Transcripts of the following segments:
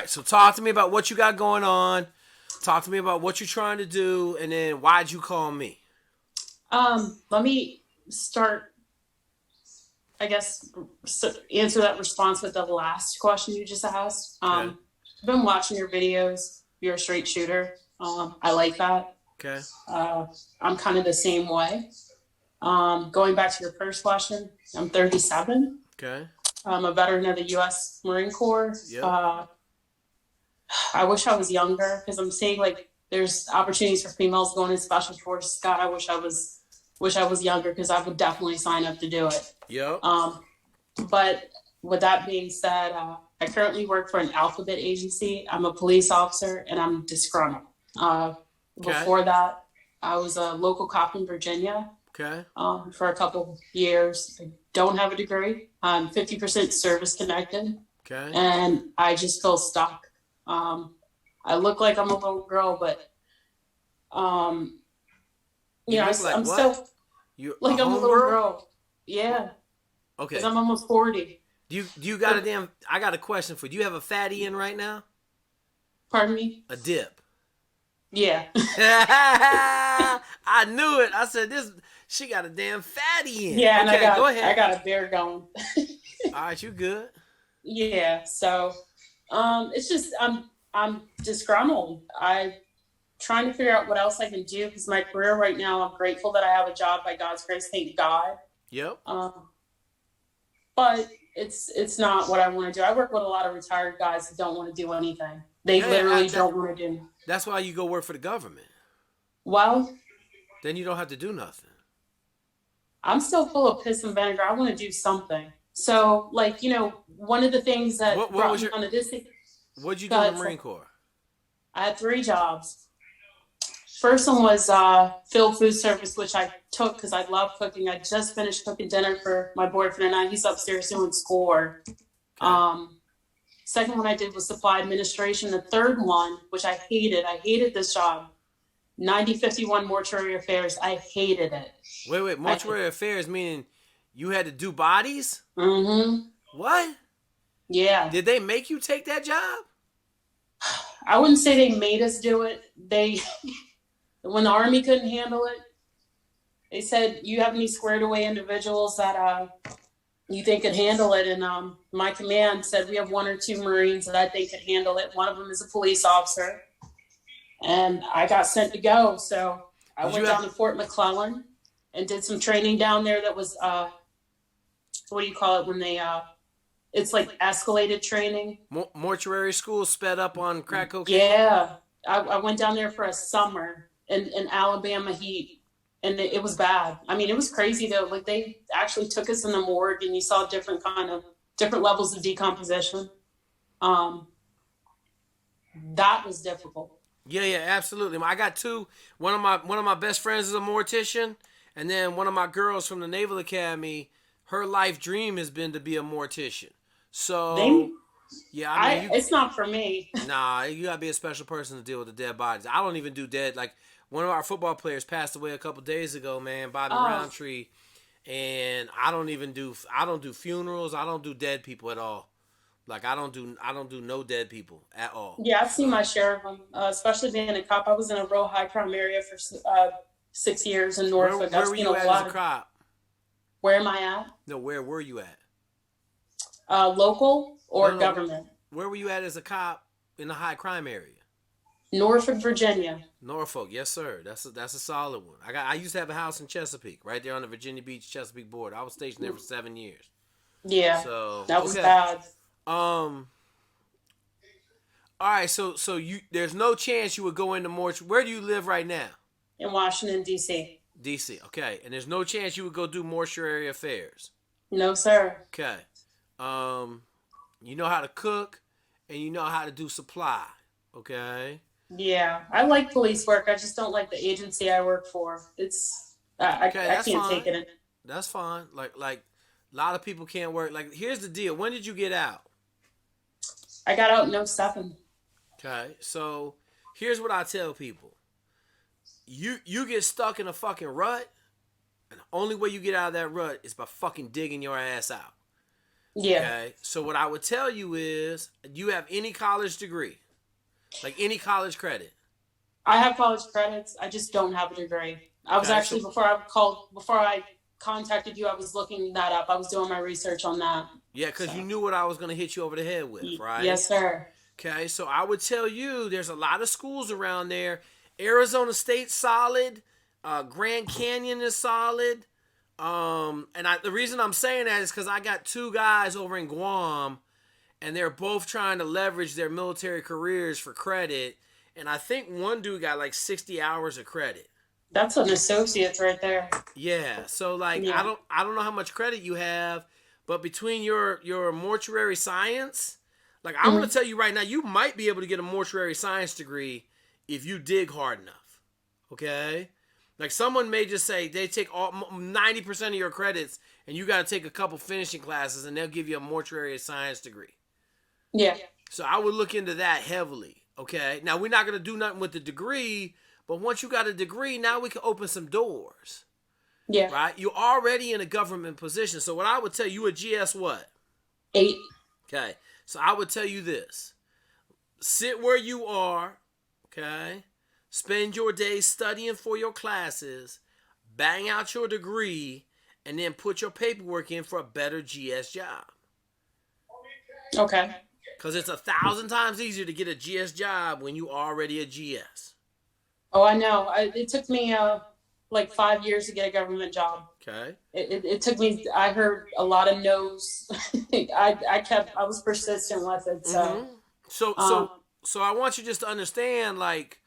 right. So talk to me about what you got going on. Talk to me about what you're trying to do, and then why'd you call me? Let me start, I guess, answer that response with the last question you just asked. Okay. I've been watching your videos. You're a straight shooter. I like that. Okay. Uh, I'm kind of the same way. Going back to your first question, I'm 37. Okay. I'm a veteran of the U.S. Marine Corps. Yep. I wish I was younger because I'm seeing like there's opportunities for females going in special forces. God, I wish I was younger because I would definitely sign up to do it. Yep. But with that being said, I currently work for an alphabet agency. I'm a police officer and I'm disgruntled. Okay. Before that, I was a local cop in Virginia Okay. for a couple years. I don't have a degree. I'm 50% service connected, Okay. and I just feel stuck. I look like I'm a little girl, but um, You look like I'm what? still You a like I'm a little homegirl? girl. Yeah, because Okay. I'm almost 40. Do you got a damn? I got a question for you. Do you have a fatty in right now? Pardon me? A dip. Yeah. I knew it. I said this. She got a damn fatty in. Yeah, and I Okay, go got I ahead. got a bear going. All right, you good? Yeah, so it's just I'm disgruntled. I'm trying to figure out what else I can do because my career right now, I'm grateful that I have a job by God's grace, thank God. Yep. But it's not what I want to do. I work with a lot of retired guys that don't want to do anything. They Yeah, literally don't want to do. that's why you go work for the government. Well, Then you don't have to do nothing. I'm still full of piss and vinegar. I want to do something. So, like, one of the things that What brought was me your? onto this thing, What'd you do in the God, Marine Corps? I had 3 jobs. First one was field food service, which I took because I love cooking. I just finished cooking dinner for my boyfriend and I. He's upstairs doing schoolwork. Okay. Second one I did was supply administration. The third one, which I hated this job. 9051 mortuary affairs. I hated it. Wait. Mortuary affairs meaning you had to do bodies? Mm-hmm. What? Yeah. Did they make you take that job? I wouldn't say they made us do it. When the Army couldn't handle it, they said, you have any squared away individuals that you think could handle it? And my command said, we have 1 or 2 Marines that I think could handle it. One of them is a police officer. And I got sent to go. So I went down to Fort McClellan and did some training down there that was, what do you call it when they, it's like escalated training. Mortuary school sped up on crack cocaine? Yeah. I went down there for a summer in Alabama heat, and it was bad. I mean, it was crazy though. Like they actually took us in the morgue, and you saw different levels of decomposition. That was difficult. Yeah, absolutely. I got two. One of my best friends is a mortician, and then one of my girls from the Naval Academy. Her life dream has been to be a mortician. So, yeah, I mean, it's not for me. Nah, you gotta be a special person to deal with the dead bodies. I don't even do dead. Like one of our football players passed away a couple days ago, man, Bobby Roundtree, and I don't do funerals. I don't do dead people at all. Like I don't do no dead people at all. Yeah, I've seen my share of them, especially being a cop. I was in a real high crime area for 6 years in Norfolk. Where were you at as a cop? Where am I at? No, where were you at? Local or No. government? Where were you at as a cop in a high crime area? Norfolk, Virginia. Norfolk, yes sir. That's a solid one. I used to have a house in Chesapeake, right there on the Virginia Beach Chesapeake border. I was stationed there for 7 years. Yeah, so that was bad. All right. So there's no chance you would go into mortuary. Where do you live right now? In Washington D.C. D.C. Okay, and there's no chance you would go do mortuary affairs. No, sir. Okay. You know how to cook, and you know how to do supply. Okay. Yeah, I like police work. I just don't like the agency I work for. I can't take it. That's fine. Like a lot of people can't work. Like here's the deal. When did you get out? I got out in 07. Okay, so here's what I tell people. You get stuck in a fucking rut, and the only way you get out of that rut is by fucking digging your ass out. Yeah. Okay. So what I would tell you is, you have any college degree, like any college credit. I have college credits. I just don't have a degree. I was Okay. actually before I contacted you, I was looking that up. I was doing my research on that. Yeah, because you So, knew what I was going to hit you over the head with, right? yes, sir. Okay, so I would tell you there's a lot of schools around there. Arizona State's solid. Grand Canyon is solid. The reason I'm saying that is because I got two guys over in Guam, and they're both trying to leverage their military careers for credit. And I think one dude got like 60 hours of credit. That's an associate's right there. Yeah, so like Yeah. I don't know how much credit you have, but between your mortuary science, like I'm gonna Mhm. tell you right now, you might be able to get a mortuary science degree if you dig hard enough. Okay, like someone may just say they take all 90% of your credits, and you got to take a couple finishing classes, and they'll give you a mortuary science degree. Yeah. So I would look into that heavily. Okay, now we're not gonna do nothing with the degree, but once you got a degree, now we can open some doors. Yeah. Right? You're already in a government position. So what I would tell you, a GS what? 8. Okay. So I would tell you this. Sit where you are, okay? Spend your days studying for your classes, bang out your degree, and then put your paperwork in for a better GS job. Okay. Because it's 1,000 times easier to get a GS job when you already a GS. Oh, I know. It took me like 5 years to get a government job. Okay. It took me. I heard a lot of no's. I was persistent with it. So, Mm-hmm. So um, so so I want you just to understand, like,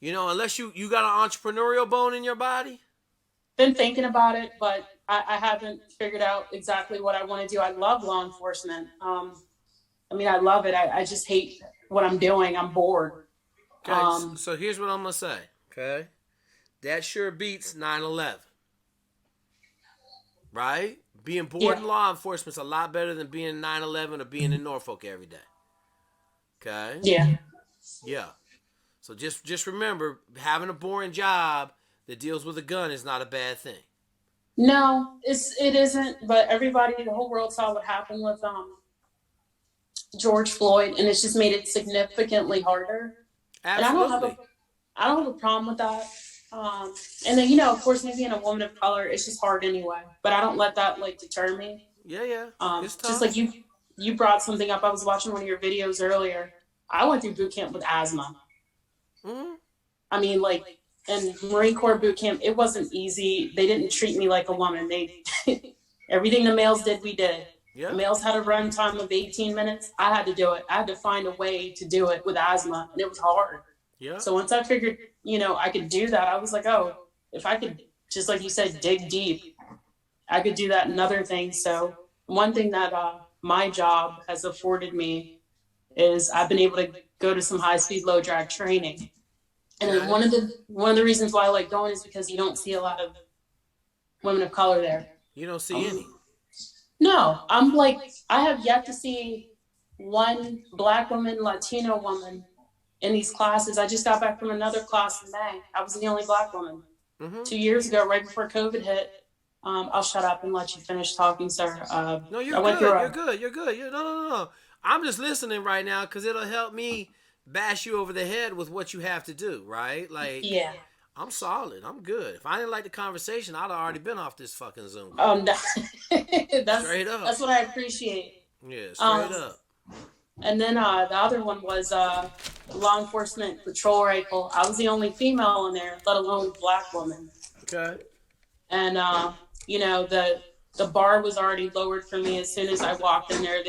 unless you got an entrepreneurial bone in your body. been thinking about it, but I haven't figured out exactly what I want to do. I love law enforcement. I mean, I love it. I just hate what I'm doing. I'm bored. Okay, so here's what I'm gonna say. Okay, that sure beats 9/11, right? Being bored Yeah. in law enforcement's a lot better than being in 9/11 or being in Norfolk every day. Okay, Yeah. yeah. So just remember, having a boring job that deals with a gun is not a bad thing. No, it isn't. But everybody, the whole world saw what happened with George Floyd, and it's just made it significantly harder. And Absolutely. I don't have a problem with that. And then of course, me being a woman of color, it's just hard anyway. But I don't let that like deter me. Yeah. It's tough. Just like you brought something up. I was watching one of your videos earlier. I went through boot camp with asthma. Mm-hmm. I mean, like, and Marine Corps boot camp, it wasn't easy. They didn't treat me like a woman. They everything the males did, we did. Yeah. The males had a run time of 18 minutes. I had to do it. I had to find a way to do it with asthma, and it was hard. Yeah. So once I figured, I could do that, I was like, oh, if I could, just like you said, dig deep, I could do that in other things. So one thing that my job has afforded me is I've been able to go to some high-speed, low-drag training. And then one of the reasons why I like going is because you don't see a lot of women of color there. You don't see any. No, I have yet to see one Black woman, Latino woman in these classes. I just got back from another class in May. I was the only Black woman. Mm-hmm. 2 years ago, right before COVID hit. I'll shut up and let you finish talking, sir. No, you're good. You're good. No. I'm just listening right now because it'll help me bash you over the head with what you have to do, right? Like, Yeah. I'm solid. I'm good. If I didn't like the conversation, I'd have already been off this fucking Zoom. No. Straight up. That's what I appreciate. Yeah, straight up. And then the other one was law enforcement patrol rifle. I was the only female in there, let alone Black woman. Okay. And the bar was already lowered for me as soon as I walked in there.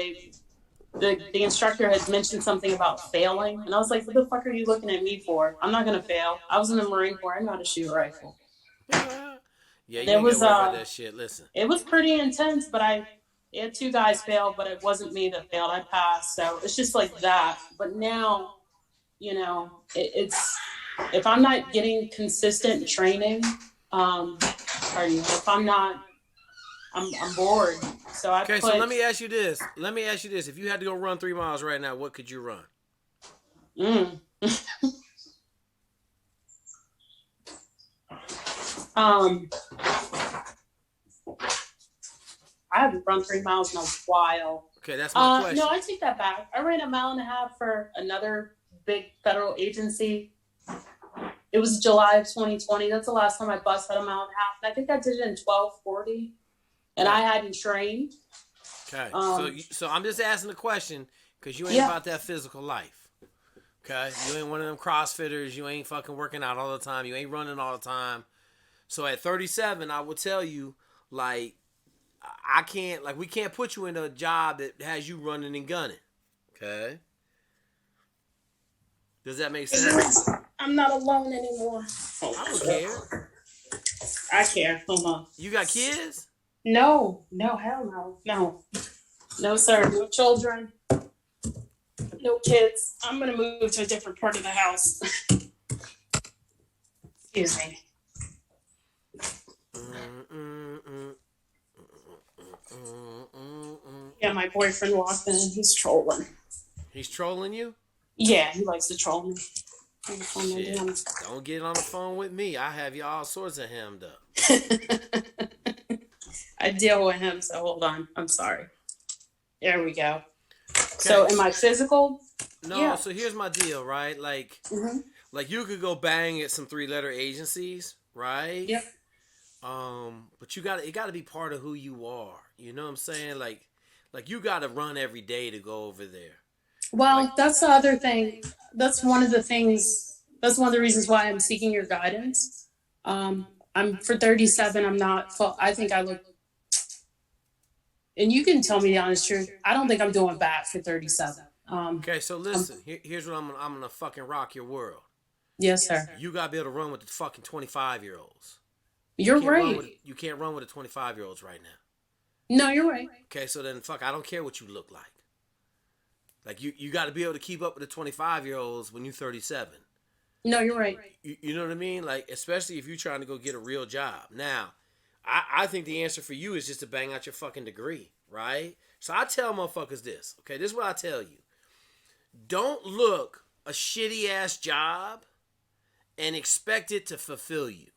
The instructor had mentioned something about failing, and I was like, what the fuck are you looking at me for? I'm not gonna fail. I was in the Marine Corps. I know how to shoot a rifle. Yeah, you ain't There was gotta worry about that shit. Listen. It was pretty intense, but I had 2 guys fail, but it wasn't me that failed. I passed. So it's just like that. But now, it's if I'm not getting consistent training, if I'm not, I'm bored. So so let me ask you this. If you had to go run 3 miles right now, what could you run? I haven't run 3 miles in a while. Okay, that's my question. No, I take that back. I ran 1.5 miles for another big federal agency. It was July of 2020. That's the last time I busted 1.5 miles. And I think I did it in 12:40. And I hadn't trained. Okay, so I'm just asking the question because you ain't about that physical life. Okay, you ain't one of them CrossFitters. You ain't fucking working out all the time. You ain't running all the time. So at 37, I will tell you, like, I can't, like, we can't put you in a job that has you running and gunning. Okay, does that make sense? I'm not alone anymore. I don't care. I care. Hold on. You got kids? No, hell no. No, sir. No children. No kids. I'm going to move to a different part of the house. Excuse me. Yeah, my boyfriend walked in. He's trolling. He's trolling you? Yeah, he likes to troll me. Shit. Don't get on the phone with me. I have you all sorts of hemmed up. I deal with him, so hold on. I'm sorry. There we go. Okay. So am I physical? No, yeah. So here's my deal, right? Like, like you could go bang at some 3-letter agencies, right? Yep. But it got to be part of who you are. You know what I'm saying? Like you got to run every day to go over there. Well, like, that's the other thing. That's one of the things. That's one of the reasons why I'm seeking your guidance. I'm for 37. I'm not. I think I look. And you can tell me the honest truth. I don't think I'm doing bad for 37. Okay, so listen. Here's what I'm gonna fucking rock your world. Yes, sir. You gotta be able to run with the fucking 25-year-olds. You're right. You can't run with the 25-year-olds right now. No, you're right. Okay, so then I don't care what you look like. Like you got to be able to keep up with the 25-year-olds when you're 37. No, you're right. You know what I mean? Like, especially if you're trying to go get a real job. Now, I think the answer for you is just to bang out your fucking degree, right? So I tell motherfuckers this, okay? This is what I tell you. Don't look a shitty ass job and expect it to fulfill you.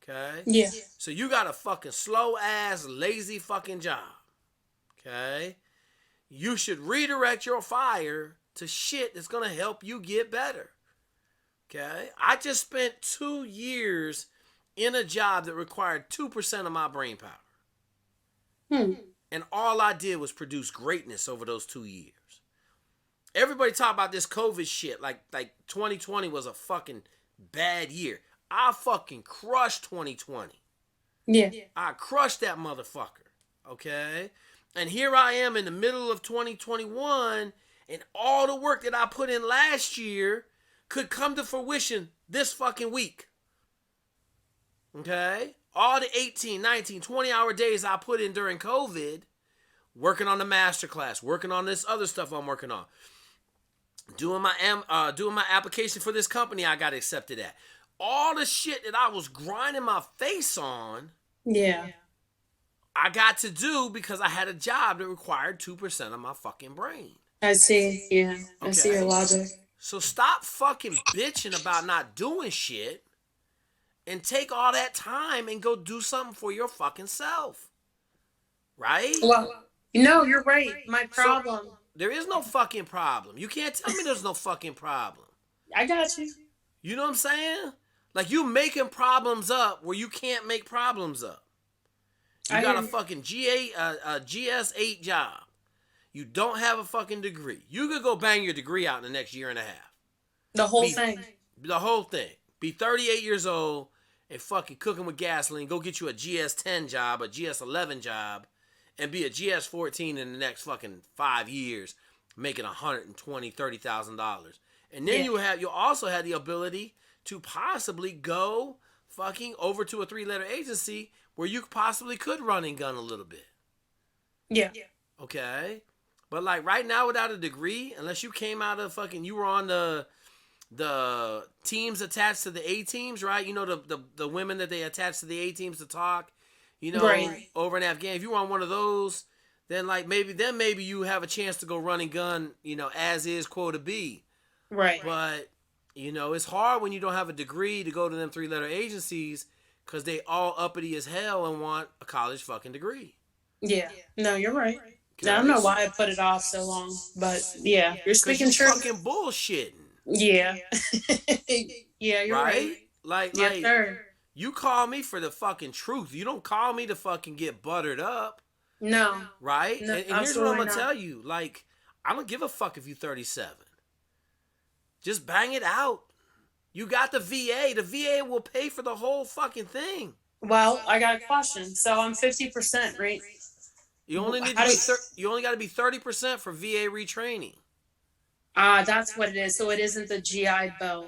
Okay? Yeah. So you got a fucking slow ass, lazy fucking job. Okay? You should redirect your fire to shit that's gonna help you get better. Okay? I just spent 2 years in a job that required 2% of my brain power. And all I did was produce greatness over those 2 years. Everybody talk about this COVID shit like 2020 was a fucking bad year. I fucking crushed 2020. Yeah. I crushed that motherfucker. Okay? And here I am in the middle of 2021, and all the work that I put in last year could come to fruition this fucking week. Okay? All the 18, 19, 20-hour days I put in during COVID, working on the masterclass, working on this other stuff I'm working on, doing my application for this company I got accepted at. All the shit that I was grinding my face on, yeah, I got to do because I had a job that required 2% of my fucking brain. I see. Yeah, okay. I see your logic. So stop fucking bitching about not doing shit and take all that time and go do something for your fucking self. Right? Well, no, you're right. My problem. So, there is no fucking problem. You can't tell me there's no fucking problem. I got you. You know what I'm saying? Like, you making problems up where you can't make problems up. You got a fucking GS8 job. You don't have a fucking degree. You could go bang your degree out in the next year and a half. The whole thing. The whole thing. Be 38 years old and fucking cooking with gasoline. Go get you a GS10 job, a GS11 job, and be a GS14 in the next fucking 5 years, making $120,000, $30,000. And then you'll also have the ability to possibly go fucking over to a 3-letter agency where you possibly could run and gun a little bit. Yeah. Okay? But like right now without a degree, unless you came out of fucking, you were on the teams attached to the A teams, right? You know, the women that they attach to the A teams to talk, you know, right, over in Afghanistan. If you were on one of those, then like maybe you have a chance to go run and gun, you know, as is quota B. Right. But, you know, it's hard when you don't have a degree to go to them 3-letter agencies because they all uppity as hell and want a college fucking degree. Yeah. No, you're right. I don't Okay? know why I put it off so long, but yeah, you're Because speaking you truth. fucking bullshitting. Yeah. Yeah, you're right. Right? Like, Yes, like, sir. you call me for the fucking truth. You don't call me to fucking get buttered up. No. Right? No, And here's what I'm absolutely going to not. tell you. Like, I don't give a fuck if you 37. Just bang it out. You got the VA. The VA will pay for the whole fucking thing. Well, I got a question. So I'm 50%, right? You only need to How do be you only got to be 30% for VA retraining. that's what it is. So it isn't the GI Bill.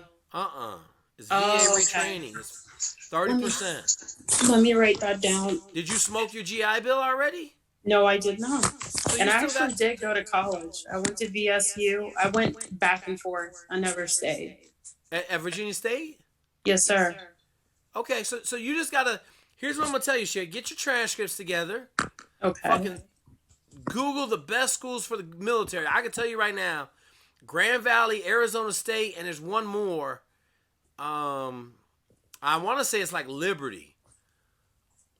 It's VA Oh, okay. retraining. It's Let me 30%. let me write that down. Did you smoke your GI Bill already? No, I did not. So you And I still got actually did go to college. I went to VSU. I went back and forth. I never stayed. at Virginia State? Yes, sir. Okay, so you just gotta. Here's what I'm gonna tell you, shit. Get your transcripts together. Okay. Fucking Google the best schools for the military. I can tell you right now, Grand Valley, Arizona State, and there's one more. I want to say it's like Liberty.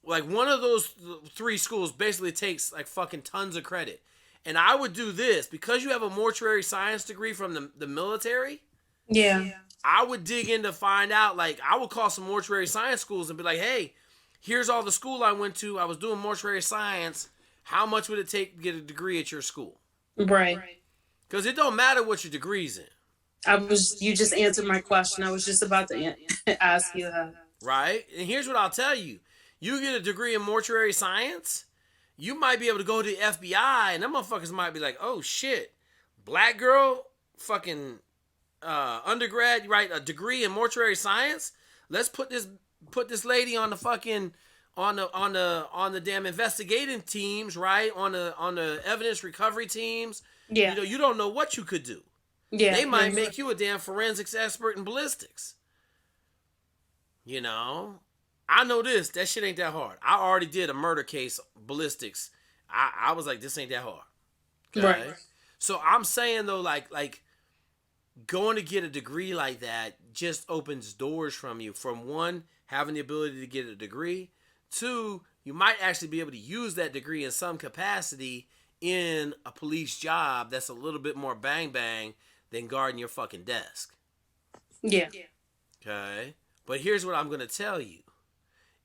Like one of those three schools basically takes like fucking tons of credit. And I would do this because you have a mortuary science degree from the military. Yeah. I would dig in to find out. Like I would call some mortuary science schools and be like, "Hey, here's all the school I went to. I was doing mortuary science. How much would it take to get a degree at your school?" Right. Because it don't matter what your degree's in. You just answered my question. I was just about to ask you that. Right? And here's what I'll tell you. You get a degree in mortuary science, you might be able to go to the FBI, and them motherfuckers might be like, "Oh shit, black girl, fucking undergrad, right? A degree in mortuary science. Let's put this lady on the fucking on the damn investigating teams, right? On the evidence recovery teams. Yeah. You know, you don't know what you could do. Yeah. They might make you a damn forensics expert in ballistics. You know, I know this. That shit ain't that hard. I already did a murder case ballistics. I was like, this ain't that hard. Okay? Right. So I'm saying though, like going to get a degree like that just opens doors from you. From one, having the ability to get a degree. Two, you might actually be able to use that degree in some capacity in a police job that's a little bit more bang bang than guarding your fucking desk. Yeah. Okay? But here's what I'm going to tell you.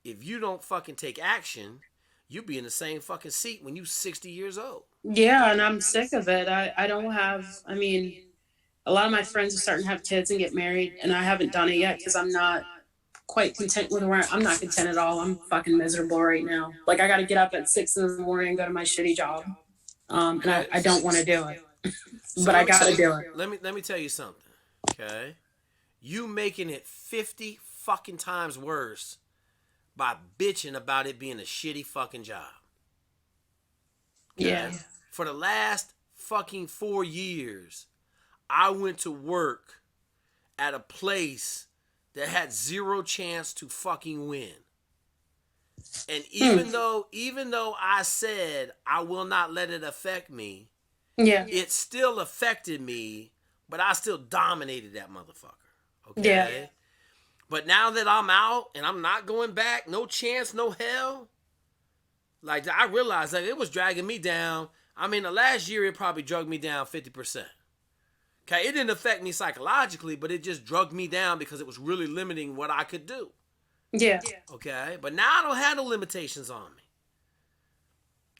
If you don't fucking take action, you'll be in the same fucking seat when you're 60 years old. Yeah, and I'm sick of it. I don't have, I mean, a lot of my friends are starting to have kids and get married, and I haven't done it yet because I'm not quite content with where I'm not content at all. I'm fucking miserable right now. Like, I got to get up at 6 in the morning and go to my shitty job. And I don't want to do it. But I got to do it. Let me tell you something, okay? You making it 50 fucking times worse by bitching about it being a shitty fucking job. Okay? Yeah. For the last fucking 4 years, I went to work at a place that had zero chance to fucking win. And even though I said I will not let it affect me, yeah, it still affected me, but I still dominated that motherfucker. Okay? Yeah. But now that I'm out and I'm not going back, no chance, no hell, like I realized that it was dragging me down. I mean, the last year it probably drugged me down 50%. Okay, it didn't affect me psychologically, but it just drugged me down because it was really limiting what I could do. Yeah. Okay, but now I don't have no limitations on me.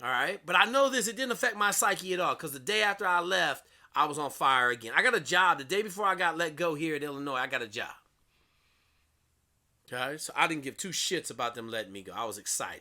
All right, but I know this, it didn't affect my psyche at all because the day after I left, I was on fire again. I got a job. The day before I got let go here in Illinois, I got a job. Okay, so I didn't give two shits about them letting me go. I was excited.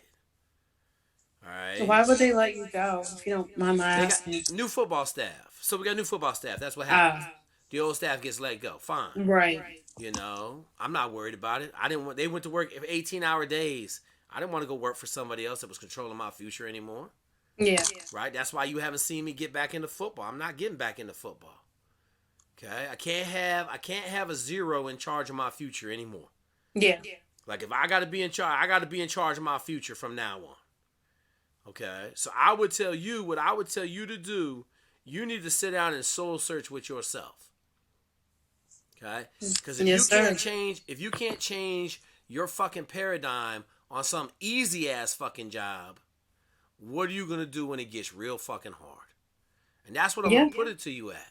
All right. So why would they let you go, if you don't mind my asking? They got new football staff. So we got new football staff. That's what happens. The old staff gets let go. Fine. Right. You know, I'm not worried about it. They went to work 18-hour days. I didn't want to go work for somebody else that was controlling my future anymore. Yeah. Right? That's why you haven't seen me get back into football. I'm not getting back into football. Okay? I can't have a zero in charge of my future anymore. Yeah. Like if I got to be in charge, I got to be in charge of my future from now on. Okay? So I would tell you what I would tell you to do. You need to sit down and soul search with yourself. Okay? Because if you can't change your fucking paradigm on some easy ass fucking job, what are you gonna do when it gets real fucking hard? And that's what I'm Yeah. gonna put it to you at.